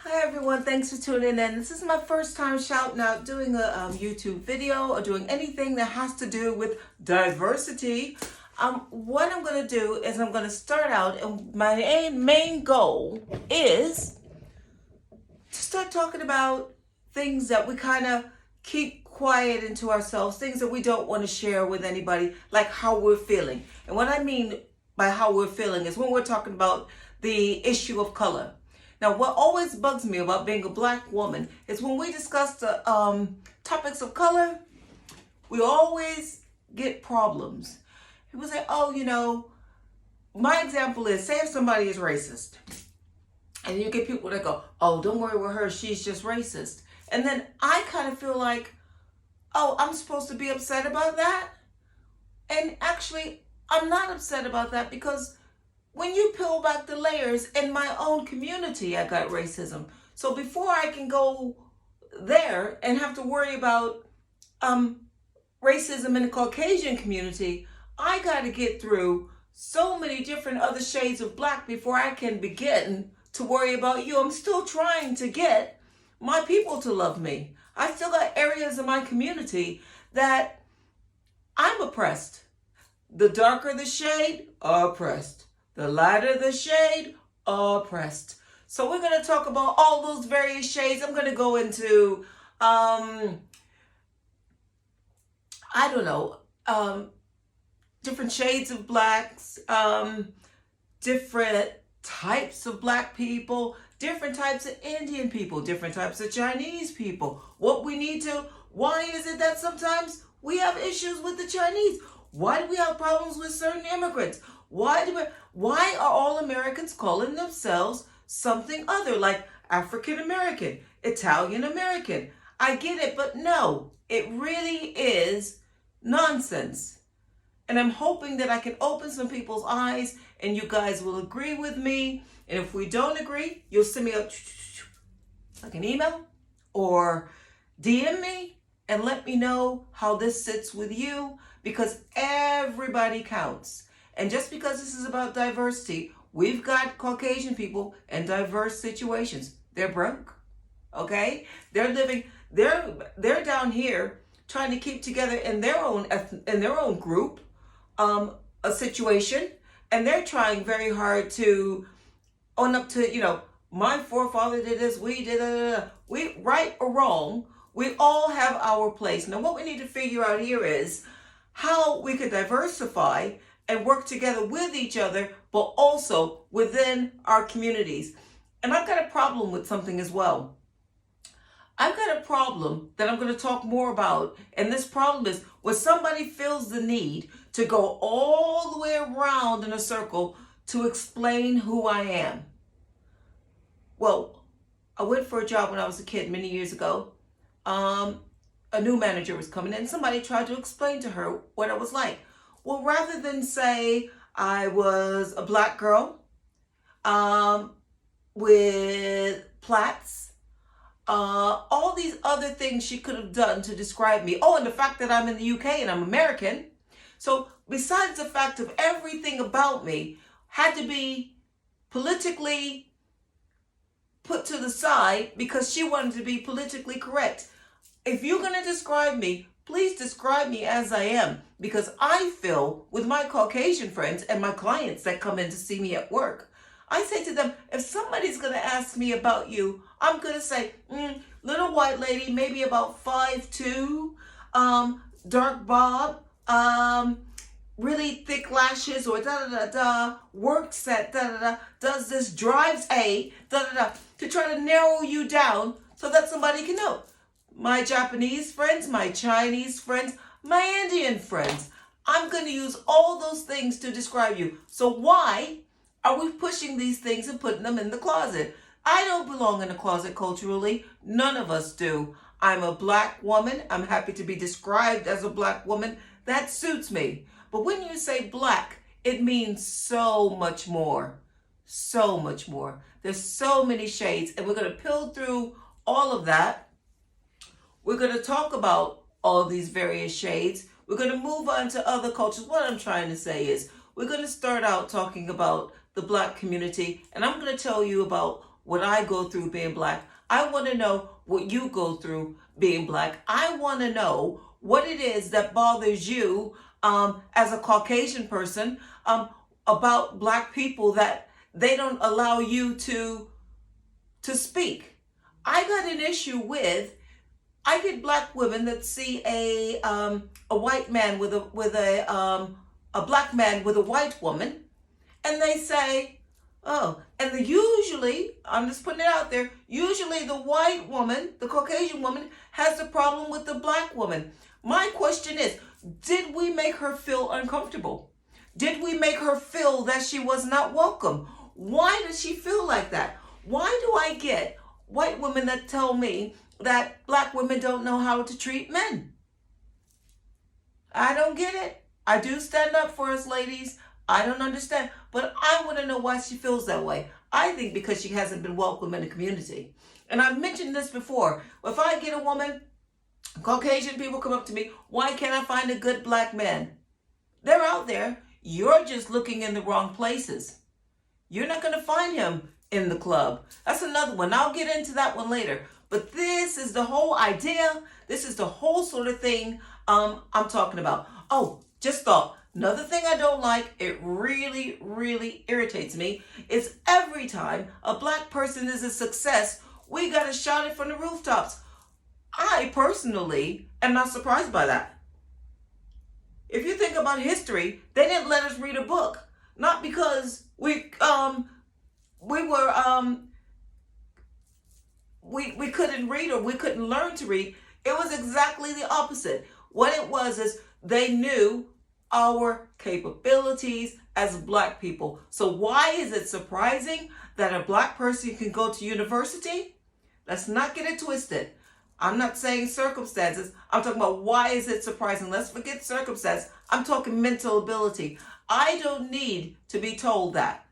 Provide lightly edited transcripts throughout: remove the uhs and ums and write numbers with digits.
Hi everyone, thanks for tuning in. This is my first time shouting out, doing a YouTube video or doing anything that has to do with diversity. What I'm going to do is I'm going to start out, and my main goal is to start talking about things that we kind of keep quiet into ourselves, things that we don't want to share with anybody, like how we're feeling. And what I mean by how we're feeling is when we're talking about the issue of color. Now, what always bugs me about being a black woman is when we discuss the topics of color, we always get problems. People say, oh, my example is, say if somebody is racist, and you get people that go, oh, don't worry with her, she's just racist. And then I kind of feel like, oh, I'm supposed to be upset about that? And actually, I'm not upset about that, because when you peel back the layers, in my own community, I got racism. So before I can go there and have to worry about racism in the Caucasian community, I got to get through so many different other shades of black before I can begin to worry about you. I'm still trying to get my people to love me. I still got areas of my community that I'm oppressed. The darker the shade, oppressed. The lighter the shade, oppressed. So we're going to talk about all those various shades. I'm going to go into, different shades of blacks, different types of black people, different types of Indian people, different types of Chinese people. Why is it that sometimes we have issues with the Chinese? Why do we have problems with certain immigrants? Why are all Americans calling themselves something other, like African American, Italian American? I get it, but no, it really is nonsense. And I'm hoping that I can open some people's eyes and you guys will agree with me. And if we don't agree, you'll send me like an email or DM me and let me know how this sits with you, because everybody counts. And just because this is about diversity, we've got Caucasian people in diverse situations. They're broke, okay? They're down here trying to keep together in their own group a situation, and they're trying very hard to own up to, my forefather did this, we did, we, right or wrong, we all have our place. Now, what we need to figure out here is how we could diversify and work together with each other, but also within our communities. And I've got a problem with something as well. I've got a problem that I'm going to talk more about. And this problem is when somebody feels the need to go all the way around in a circle to explain who I am. Well, I went for a job when I was a kid many years ago. A new manager was coming in. Somebody tried to explain to her what I was like. Well, rather than say I was a black girl with plaits, all these other things she could have done to describe me. Oh, and the fact that I'm in the UK and I'm American. So besides the fact of everything about me had to be politically put to the side because she wanted to be politically correct. If you're going to describe me, please describe me as I am, because I feel with my Caucasian friends and my clients that come in to see me at work, I say to them, if somebody's going to ask me about you, I'm going to say, little white lady, maybe about 5'2", dark bob, really thick lashes, or works at does this, drives a to try to narrow you down so that somebody can know. My Japanese friends, my Chinese friends, my Indian friends. I'm going to use all those things to describe you. So why are we pushing these things and putting them in the closet? I don't belong in the closet culturally. None of us do. I'm a black woman. I'm happy to be described as a black woman. That suits me. But when you say black, it means so much more. So much more. There's so many shades, and we're going to peel through all of that. We're going to talk about all these various shades. We're going to move on to other cultures. What I'm trying to say is we're going to start out talking about the black community, and I'm going to tell you about what I go through being black. I want to know what you go through being black. I want to know what it is that bothers you as a Caucasian person about black people that they don't allow you to speak. I got an issue with, I get black women that see a white man with a black man with a white woman, and they say, oh, and usually, I'm just putting it out there, usually the white woman, the Caucasian woman, has a problem with the black woman. My question is, did we make her feel uncomfortable? Did we make her feel that she was not welcome? Why does she feel like that? Why do I get white women that tell me that black women don't know how to treat men? I don't get it. I do stand up for us, ladies. I don't understand. But I want to know why she feels that way. I think because she hasn't been welcome in the community. And I've mentioned this before. If I get a woman, Caucasian people come up to me, why can't I find a good black man? They're out there. You're just looking in the wrong places. You're not going to find him in the club. That's another one. I'll get into that one later. But this is the whole idea. This is the whole sort of thing I'm talking about. Oh, just thought. Another thing I don't like, it really, really irritates me, is every time a black person is a success, we got to shout it from the rooftops. I personally am not surprised by that. If you think about history, they didn't let us read a book. Not because we couldn't read or we couldn't learn to read. It was exactly the opposite. What it was is they knew our capabilities as black people. So why is it surprising that a black person can go to university? Let's not get it twisted. I'm not saying circumstances. I'm talking about why is it surprising. Let's forget circumstance. I'm talking mental ability. I don't need to be told that.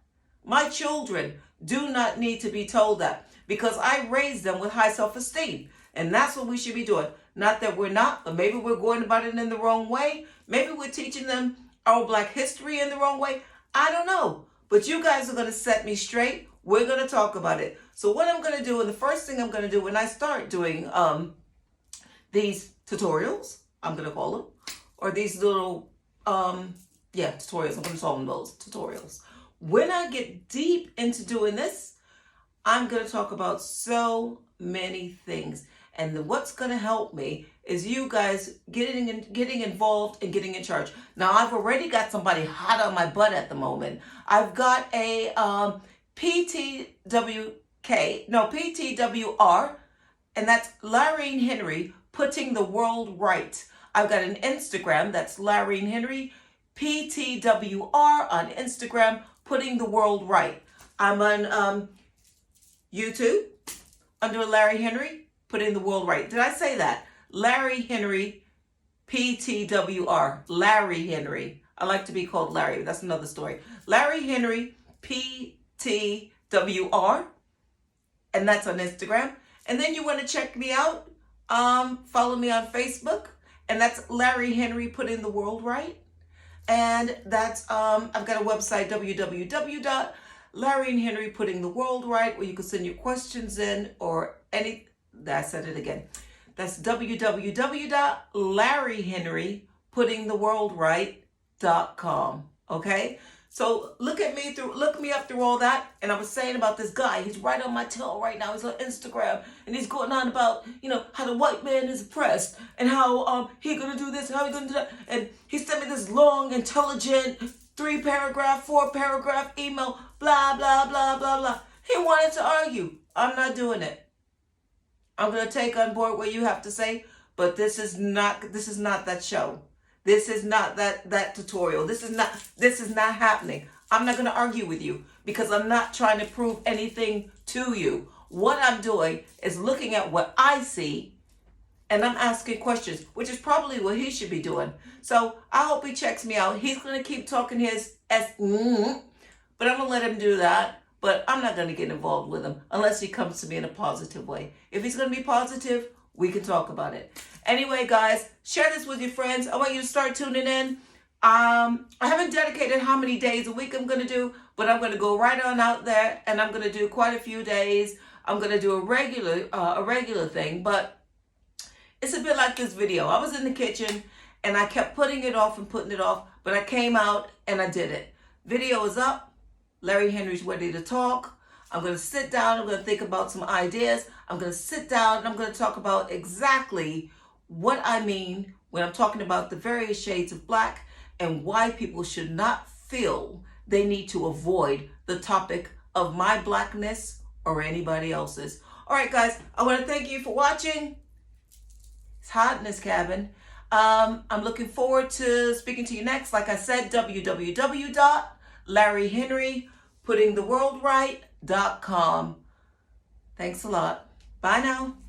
My children do not need to be told that because I raised them with high self-esteem. And that's what we should be doing. Not that we're not, but maybe we're going about it in the wrong way. Maybe we're teaching them our black history in the wrong way. I don't know. But you guys are going to set me straight. We're going to talk about it. So what I'm going to do, and the first thing I'm going to do when I start doing these tutorials, I'm going to call them, or these little, tutorials. I'm going to call them those tutorials. When I get deep into doing this, I'm going to talk about so many things. And what's going to help me is you guys getting involved and getting in charge. Now, I've already got somebody hot on my butt at the moment. I've got a PTWR, and that's Larry Henry Putting the World Right. I've got an Instagram, that's Larry Henry PTWR on Instagram, Putting the World Right. I'm on YouTube under Larry Henry Putting the World Right. Did I say that? Larry Henry PTWR. Larry Henry. I like to be called Larry. That's another story. Larry Henry PTWR. And that's on Instagram. And then you want to check me out. Follow me on Facebook. And that's Larry Henry Putting the World Right. And that's, I've got a website, www.LarryandHenry Putting the World Right, where you can send your questions in or any, I said it again. That's www.LarryHenryPuttingTheWorldRight.com. Okay? So look me up through all that. And I was saying about this guy. He's right on my tail right now. He's on Instagram. And he's going on about, how the white man is oppressed. And how he going to do this and how he going to do that. And he sent me this long, intelligent, 3-paragraph, 4-paragraph email. Blah, blah, blah, blah, blah. He wanted to argue. I'm not doing it. I'm going to take on board what you have to say. But this is not that show. This is not that tutorial. This is not happening. I'm not going to argue with you because I'm not trying to prove anything to you. What I'm doing is looking at what I see and I'm asking questions, which is probably what he should be doing. So I hope he checks me out. He's going to keep talking his but I'm going to let him do that. But I'm not going to get involved with him unless he comes to me in a positive way. If he's going to be positive, we can talk about it. Anyway, guys, share this with your friends. I want you to start tuning in. I haven't dedicated how many days a week I'm going to do, but I'm going to go right on out there and I'm going to do quite a few days. I'm going to do a regular thing, but it's a bit like this video. I was in the kitchen and I kept putting it off and putting it off, but I came out and I did it. Video is up. Larry Henry's ready to talk. I'm going to sit down. I'm going to think about some ideas. I'm going to sit down and I'm going to talk about exactly what I mean when I'm talking about the various shades of black and why people should not feel they need to avoid the topic of my blackness or anybody else's. All right, guys, I want to thank you for watching. It's hot in this cabin. I'm looking forward to speaking to you next. Like I said, www.LarryHenryPuttingTheWorldRight.com. Thanks a lot. Bye now.